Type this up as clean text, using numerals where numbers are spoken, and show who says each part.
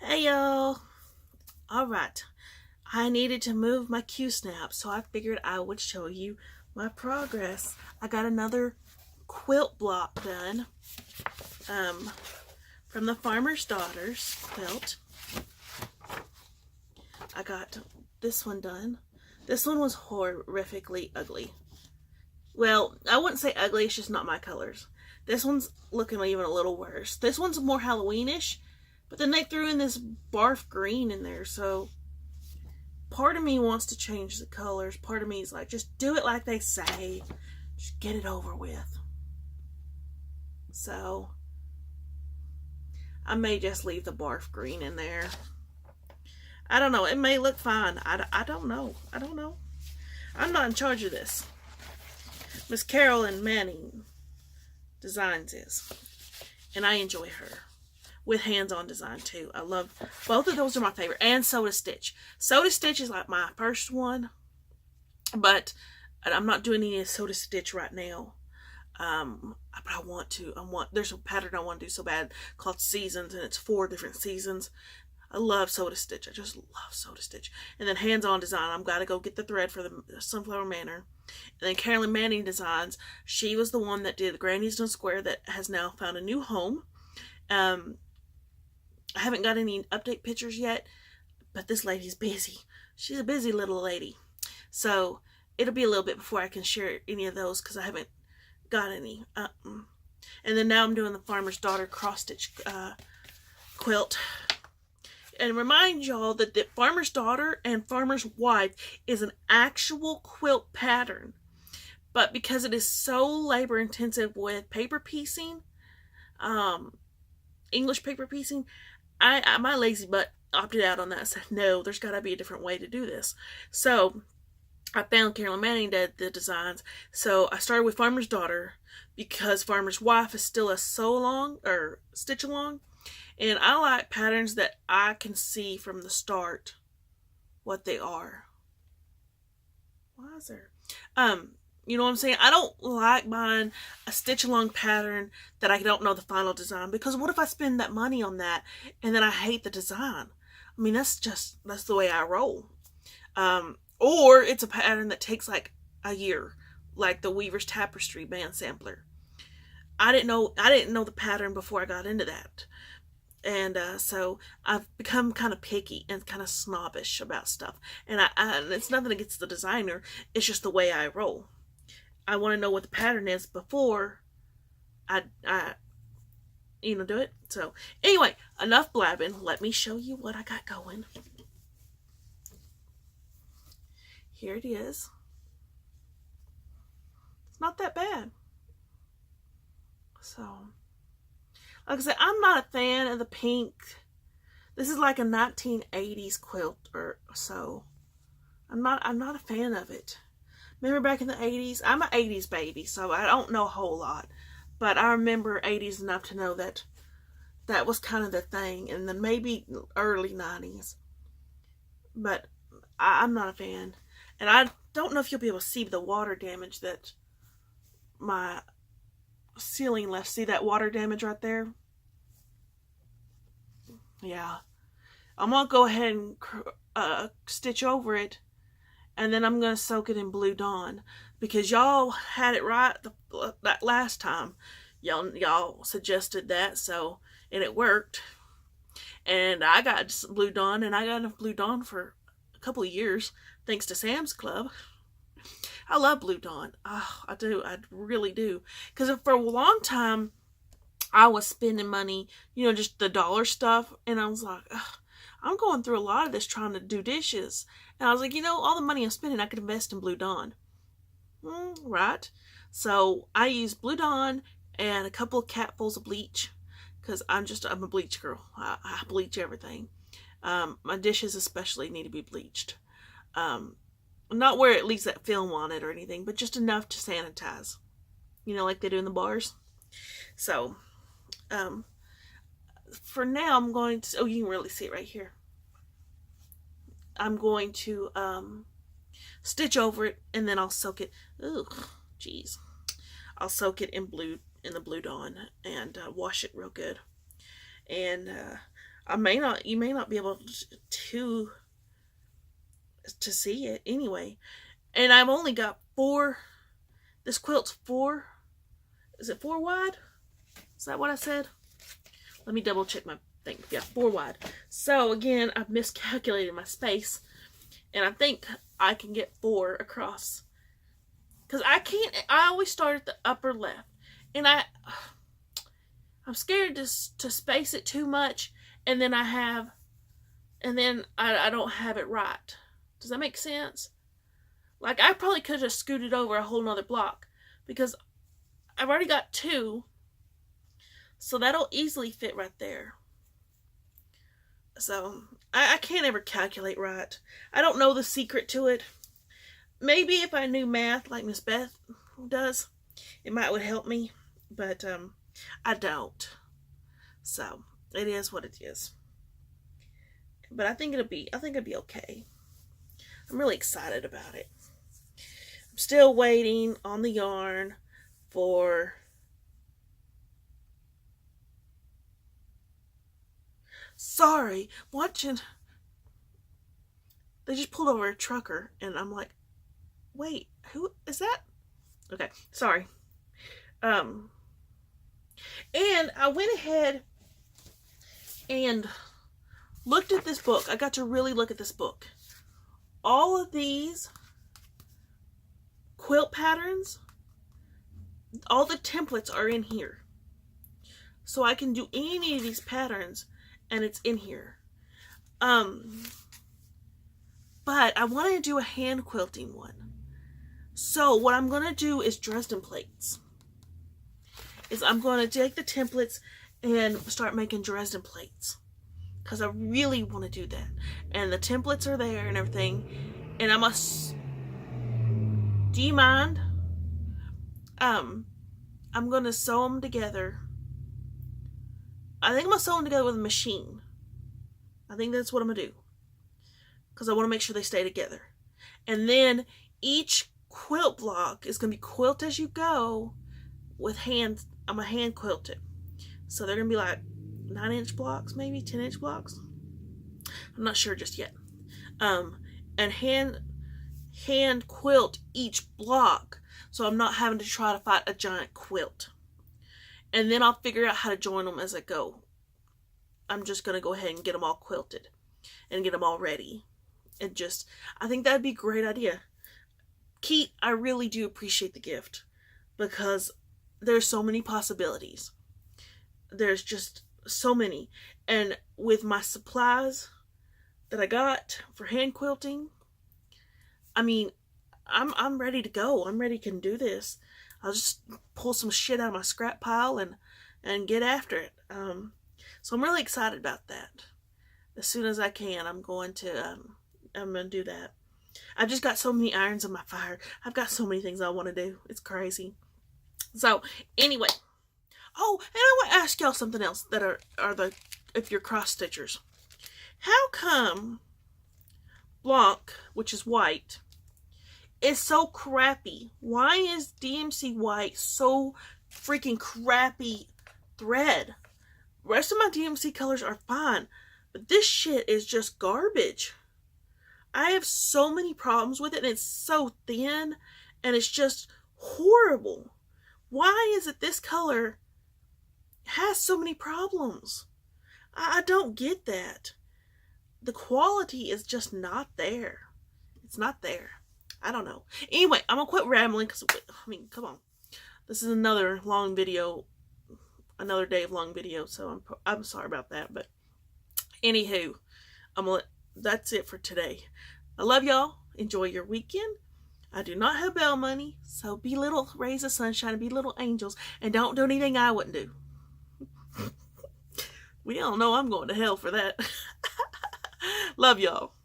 Speaker 1: Hey y'all! Alright, I needed to move my Q-snap, so I figured I would show you my progress. I got another quilt block done um, from the Farmer's Daughters quilt. I got this one done. This one was horrifically ugly. Well, I wouldn't say ugly, it's just not my colors. This one's looking even a little worse. This one's more Halloweenish, but then they threw in this barf green in there, so part of me wants to change the colors. Part of me is like, just do it like they say. Just get it over with. So I may just leave the barf green in there. I don't know. It may look fine. I don't know. I don't know. I'm not in charge of this. Miss Carolyn Manning Designs is. And I enjoy her. With hands-on design too. I love both of those are my favorite. And Soda Stitch. Soda Stitch is like my first one, but I'm not doing any Soda Stitch right now. But I want to. There's a pattern I want to do so bad called Seasons, and it's 4 different seasons. I love Soda Stitch. I just love Soda Stitch. And then hands-on design. I'm gotta go get the thread for the Sunflower Manor. And then Carolyn Manning Designs. She was the one that did Granny's Done Square that has now found a new home. I haven't got any update pictures yet, but this lady's busy. She's a busy little lady. So it'll be a little bit before I can share any of those because I haven't got any. And then now I'm doing the Farmer's Daughter cross-stitch quilt. And remind y'all that the Farmer's Daughter and Farmer's Wife is an actual quilt pattern. But because it is so labor intensive with paper piecing, English paper piecing, my lazy butt opted out on that and said, no, there's got to be a different way to do this. So I found Carolyn Manning did the designs. So I started with Farmer's Daughter because Farmer's Wife is still a sew along or stitch along. And I like patterns that I can see from the start what they are. Why is there? You know what I'm saying? I don't like buying a stitch along pattern that I don't know the final design, because what if I spend that money on that and then I hate the design? I mean, that's the way I roll. Or it's a pattern that takes like a year, like the Weaver's Tapestry band sampler. I didn't know the pattern before I got into that. And so I've become kind of picky and kind of snobbish about stuff. And it's nothing against the designer. It's just the way I roll. I want to know what the pattern is before I do it. So anyway, enough blabbing. Let me show you what I got going. Here it is. It's not that bad. So, like I said, I'm not a fan of the pink. This is like a 1980s quilt or so. I'm not a fan of it. Remember back in the 80s? I'm an 80s baby, so I don't know a whole lot. But I remember 80s enough to know that that was kind of the thing. And then maybe early 90s. But I'm not a fan. And I don't know if you'll be able to see the water damage that my ceiling left. See that water damage right there? Yeah. I'm going to go ahead and stitch over it. And then I'm going to soak it in Blue Dawn. Because y'all had it right that last time. Y'all suggested that. And it worked. And I got Blue Dawn. And I got enough Blue Dawn for a couple of years. Thanks to Sam's Club. I love Blue Dawn. Oh, I do. I really do. Because for a long time, I was spending money, just the dollar stuff. And I was like, ugh, I'm going through a lot of this trying to do dishes. And I was like, all the money I'm spending, I could invest in Blue Dawn. Right. So I used Blue Dawn and a couple of capfuls of bleach. Because I'm a bleach girl. I bleach everything. My dishes especially need to be bleached. Not where it leaves that film on it or anything, but just enough to sanitize. Like they do in the bars. So, for now I'm going to, oh, you can really see it right here. I'm going to, stitch over it and then I'll soak it. Ugh, jeez. I'll soak it in the Blue Dawn and wash it real good. And, You may not be able to see it anyway. And I've only got 4. This quilt's 4. Is it 4 wide? Is that what I said? Let me double check my thing. Yeah, 4 wide. So again, I've miscalculated my space, and I think I can get 4 across. Because I always start at the upper left, and I'm scared to space it too much, and then I don't have it right. Does that make sense? Like, I probably could have scooted over a whole nother block, because I've already got 2, so that'll easily fit right there. So, I can't ever calculate right. I don't know the secret to it. Maybe if I knew math like Miss Beth does, it would help me, but I don't. So, it is what it is. But I think it'll be okay. I'm really excited about it. I'm still waiting on the yarn for sorry, watching. They just pulled over a trucker, and I'm like, wait, who is that? Okay, sorry. And I went ahead and looked at this book. I got to really look at this book. All of these quilt patterns, all the templates are in here. So I can do any of these patterns, and it's in here. But I wanted to do a hand quilting one. So what I'm going to do is Dresden plates. I'm going to take the templates and start making Dresden plates. Because I really want to do that. And the templates are there and everything. And do you mind? I'm going to sew them together. I think I'm going to sew them together with a machine. I think that's what I'm going to do. Because I want to make sure they stay together. And then each quilt block is going to be quilt as you go with hand. I'm going to hand quilt it. So they're going to be like 9-inch blocks, maybe 10-inch blocks. I'm not sure just yet. And hand quilt each block, so I'm not having to try to fight a giant quilt. And then I'll figure out how to join them as I go. I'm just going to go ahead and get them all quilted and get them all ready. And I think that'd be a great idea. Keith, I really do appreciate the gift, because there's so many possibilities. There's just so many. And with my supplies that I got for hand quilting, I mean, I'm ready to go. I'm ready to do this. I'll just pull some shit out of my scrap pile and get after it. So I'm really excited about that. As soon as I can, I'm going to do that. I've just got so many irons in my fire. I've got so many things I want to do. It's crazy. So anyway, and I want to ask y'all something else that if you're cross stitchers, how come Blanc, which is white, is so crappy? Why is DMC white so freaking crappy thread? The rest of my DMC colors are fine, but this shit is just garbage. I have so many problems with it, and it's so thin, and it's just horrible. Why is it this color has so many problems? I don't get that. The quality is just not there. It's not there. I don't know. Anyway, I'm going to quit rambling because, I mean, come on. This is another long video, another day of long video, so I'm sorry about that. But anywho, that's it for today. I love y'all. Enjoy your weekend. I do not have bail money, so be little rays of sunshine and be little angels, and don't do anything I wouldn't do. We all know I'm going to hell for that. Love y'all.